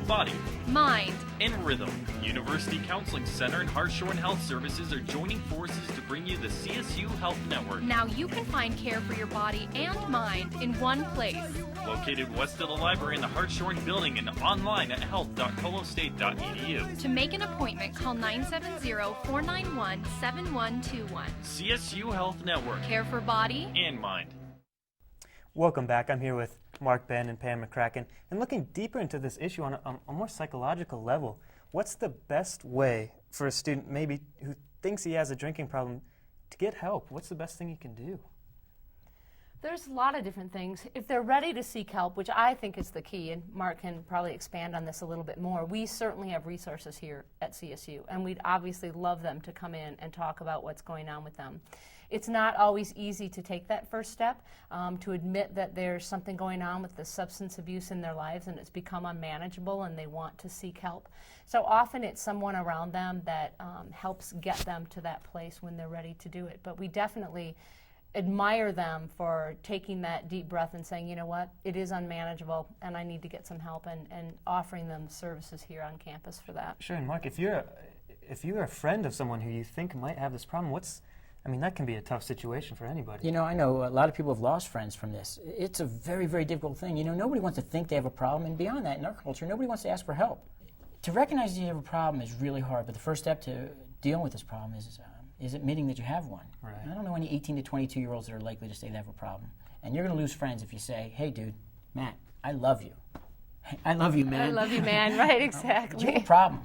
body, mind, and rhythm. University Counseling Center and Hartshorn Health Services are joining forces to bring you the CSU Health Network. Now you can find care for your body and mind in one place. Located west of the library in the Hartshorn building and online at health.colostate.edu. To make an appointment, call 970-491-7121. CSU Health Network. Care for body and mind. Welcome back. I'm here with Mark, Benn, and Pam McCracken. And looking deeper into this issue on a more psychological level, what's the best way for a student maybe who thinks he has a drinking problem to get help? What's the best thing he can do? There's a lot of different things. If they're ready to seek help, which I think is the key, and Mark can probably expand on this a little bit more, we certainly have resources here at CSU, and we'd obviously love them to come in and talk about what's going on with them. It's not always easy to take that first step, to admit that there's something going on with the substance abuse in their lives and it's become unmanageable and they want to seek help. So often it's someone around them that helps get them to that place when they're ready to do it. But we definitely admire them for taking that deep breath and saying, you know what, it is unmanageable and I need to get some help, and offering them services here on campus for that. Sure. And Mark, if you're a friend of someone who you think might have this problem, that can be a tough situation for anybody. You know, I know a lot of people have lost friends from this. It's a very, very difficult thing. You know, nobody wants to think they have a problem, and beyond that, in our culture, nobody wants to ask for help. To recognize you have a problem is really hard, but the first step to dealing with this problem is admitting that you have one. Right. I don't know any 18 to 22-year-olds that are likely to say they have a problem. And you're going to lose friends if you say, hey, dude, Matt, I love you. I love you, man. I love you, man. Right, exactly. You have a problem.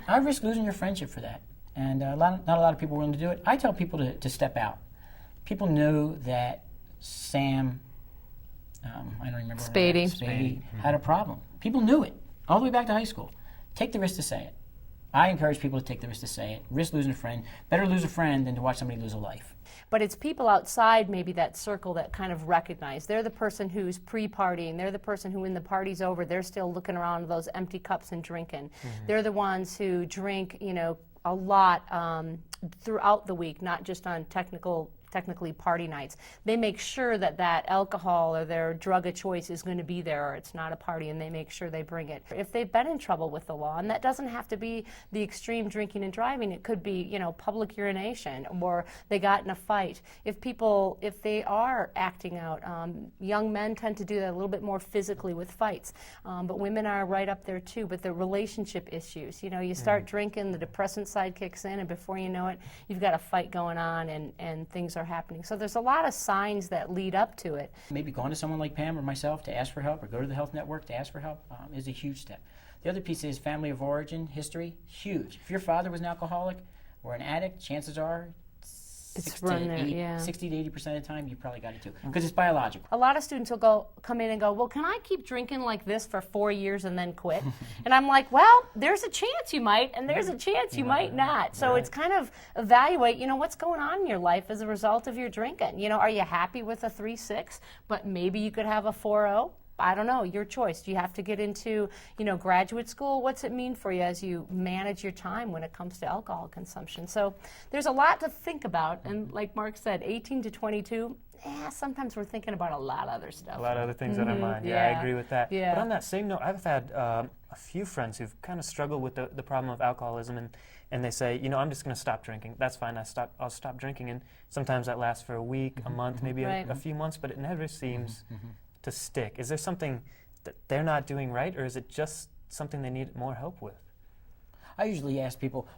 I risk losing your friendship for that. And not a lot of people are willing to do it. I tell people to step out. People know that Sam, I don't remember Spady had a problem. People knew it all the way back to high school. Take the risk to say it. I encourage people to take the risk to say it. Risk losing a friend. Better lose a friend than to watch somebody lose a life. But it's people outside maybe that circle that kind of recognize. They're the person who's pre-partying. They're the person who, when the party's over, they're still looking around those empty cups and drinking. Mm-hmm. They're the ones who drink, a lot throughout the week, not just on technically party nights. They make sure that alcohol or their drug of choice is going to be there, or it's not a party, and they make sure they bring it. If they've been in trouble with the law, and that doesn't have to be the extreme drinking and driving, it could be, public urination, or they got in a fight. If they are acting out, young men tend to do that a little bit more physically with fights, but women are right up there too. But the relationship issues, you start drinking, the depressant side kicks in, and before you know it, you've got a fight going on, and things are happening. So there's a lot of signs that lead up to it. Maybe going to someone like Pam or myself to ask for help, or go to the health network to ask for help, is a huge step. The other piece is family of origin, history, huge. If your father was an alcoholic or an addict, chances are 60 to 80% of the time you probably got it too, because it's biological. A lot of students will come in and go, well, can I keep drinking like this for 4 years and then quit? And I'm like, well, there's a chance you might, and there's a chance you might not. So it's kind of evaluate, what's going on in your life as a result of your drinking. Are you happy with a 3.6, but maybe you could have a 4.0? I don't know, your choice. Do you have to get into, graduate school? What's it mean for you as you manage your time when it comes to alcohol consumption? So there's a lot to think about, and like Mark said, 18 to 22, sometimes we're thinking about a lot of other stuff. A lot of other things on our mind. Yeah, I agree with that. Yeah. But on that same note, I've had a few friends who've kind of struggled with the problem of alcoholism, and they say, I'm just going to stop drinking. That's fine. I'll stop drinking. And sometimes that lasts for a week, a month, maybe a few months, but it never seems to stick. Is there something that they're not doing right, or is it just something they need more help with? I usually ask people,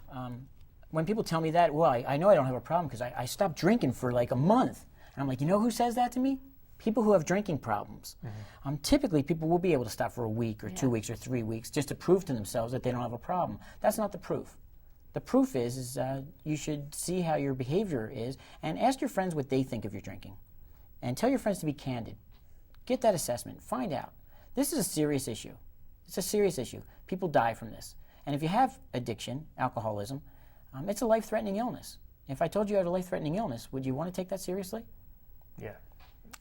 when people tell me that, well, I know I don't have a problem because I stopped drinking for like a month. And I'm like, who says that to me? People who have drinking problems. Mm-hmm. Typically, people will be able to stop for a week or 2 weeks or 3 weeks just to prove to themselves that they don't have a problem. That's not the proof. The proof is you should see how your behavior is and ask your friends what they think of your drinking. And tell your friends to be candid. Get that assessment. Find out. This is a serious issue. It's a serious issue. People die from this. And if you have addiction, alcoholism, it's a life-threatening illness. If I told you had a life-threatening illness, would you want to take that seriously? Yeah.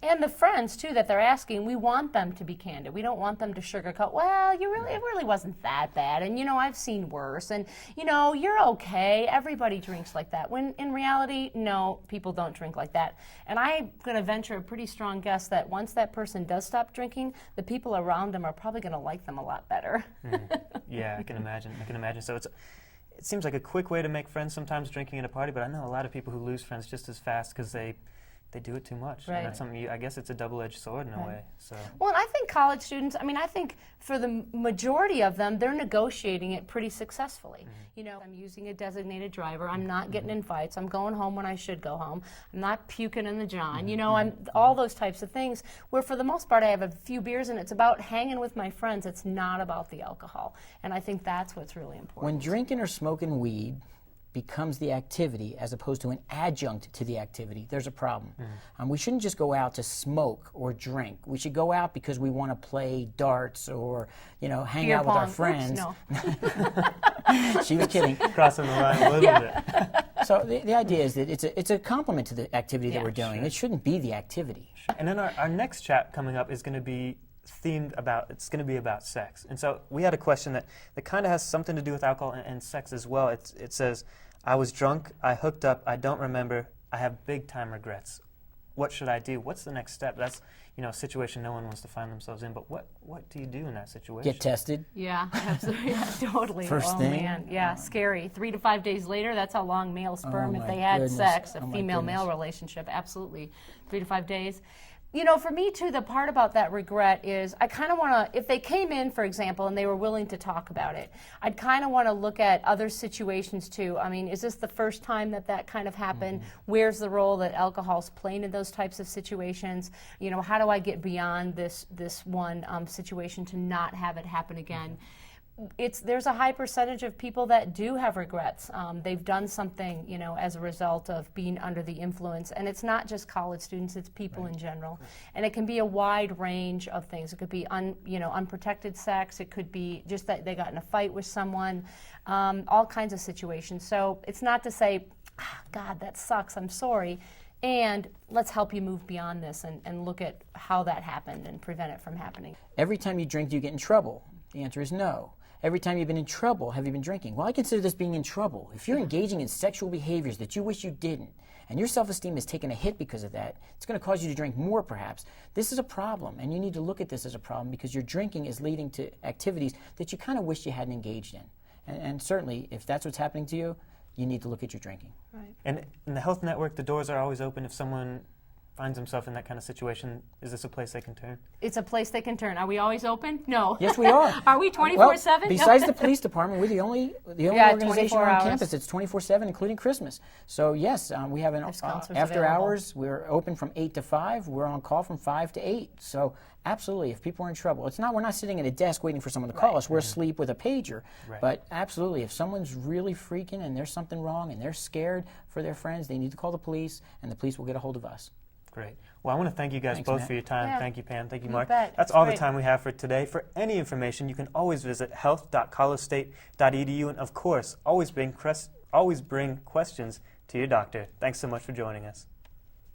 And the friends, too, that they're asking, we want them to be candid. We don't want them to sugarcoat, well, it really wasn't that bad, and, I've seen worse, and, you're okay. Everybody drinks like that. When, in reality, no, people don't drink like that. And I'm going to venture a pretty strong guess that once that person does stop drinking, the people around them are probably going to like them a lot better. Yeah, I can imagine. So it seems like a quick way to make friends sometimes, drinking at a party, but I know a lot of people who lose friends just as fast because they do it too much. Right. And that's something, I guess it's a double-edged sword in a way. So. Well, and I think college students, I think for the majority of them, they're negotiating it pretty successfully. I'm using a designated driver. I'm not getting in fights. I'm going home when I should go home. I'm not puking in the john. I'm all those types of things where for the most part I have a few beers and it's about hanging with my friends. It's not about the alcohol. And I think that's what's really important. When drinking or smoking weed becomes the activity as opposed to an adjunct to the activity, there's a problem. We shouldn't just go out to smoke or drink. We should go out because we want to play darts or, hang Beer out pong. with our friends. Oops, no. She was kidding. Crossing the line a little bit. So the idea is that it's a complement to the activity that we're doing. Sure. It shouldn't be the activity. And then our next chat coming up is going to be it's going to be about sex. And so we had a question that kind of has something to do with alcohol and sex as well. It says, I was drunk, I hooked up, I don't remember, I have big time regrets. What should I do? What's the next step? That's a situation no one wants to find themselves in, but what do you do in that situation? Get tested. Yeah, absolutely. Yeah, totally. First thing. Man. Yeah, scary. 3 to 5 days later, that's how long male sperm, if they had goodness. sex, a Oh, my female-male relationship, absolutely. 3 to 5 days. For me, too, the part about that regret is I kind of want to, if they came in, for example, and they were willing to talk about it, I'd kind of want to look at other situations, too. Is this the first time that kind of happened? Where's the role that alcohol's playing in those types of situations? How do I get beyond this one situation to not have it happen again? There's a high percentage of people that do have regrets. They've done something, as a result of being under the influence. And it's not just college students, it's people in general. And it can be a wide range of things. It could be unprotected sex. It could be just that they got in a fight with someone, all kinds of situations. So it's not to say, God, that sucks, I'm sorry. And let's help you move beyond this and look at how that happened and prevent it from happening. Every time you drink, do you get in trouble? The answer is no. Every time you've been in trouble, have you been drinking? Well, I consider this being in trouble. If you're engaging in sexual behaviors that you wish you didn't, and your self-esteem has taken a hit because of that, it's going to cause you to drink more, perhaps. This is a problem, and you need to look at this as a problem because your drinking is leading to activities that you kind of wish you hadn't engaged in. And certainly, if that's what's happening to you, you need to look at your drinking. Right. And in the Health Network, the doors are always open if someone finds himself in that kind of situation. Is this a place they can turn? It's a place they can turn. Are we always open? No. Yes, we are. Are we 24/7? Well, besides the police department, we're the only organization on campus. It's 24/7, including Christmas. So yes, we have an after hours. We're open from 8 to 5. We're on call from 5 to 8. So absolutely, if people are in trouble, we're not sitting at a desk waiting for someone to call us. We're asleep with a pager. Right. But absolutely, if someone's really freaking and there's something wrong and they're scared for their friends, they need to call the police, and the police will get a hold of us. Great. Well, I want to thank you guys both Matt. for your time. Yeah. Thank you, Pam. Thank you, Mark. Bet. That's all the time we have for today. For any information, you can always visit health.colorstate.edu, and of course, always bring questions to your doctor. Thanks so much for joining us.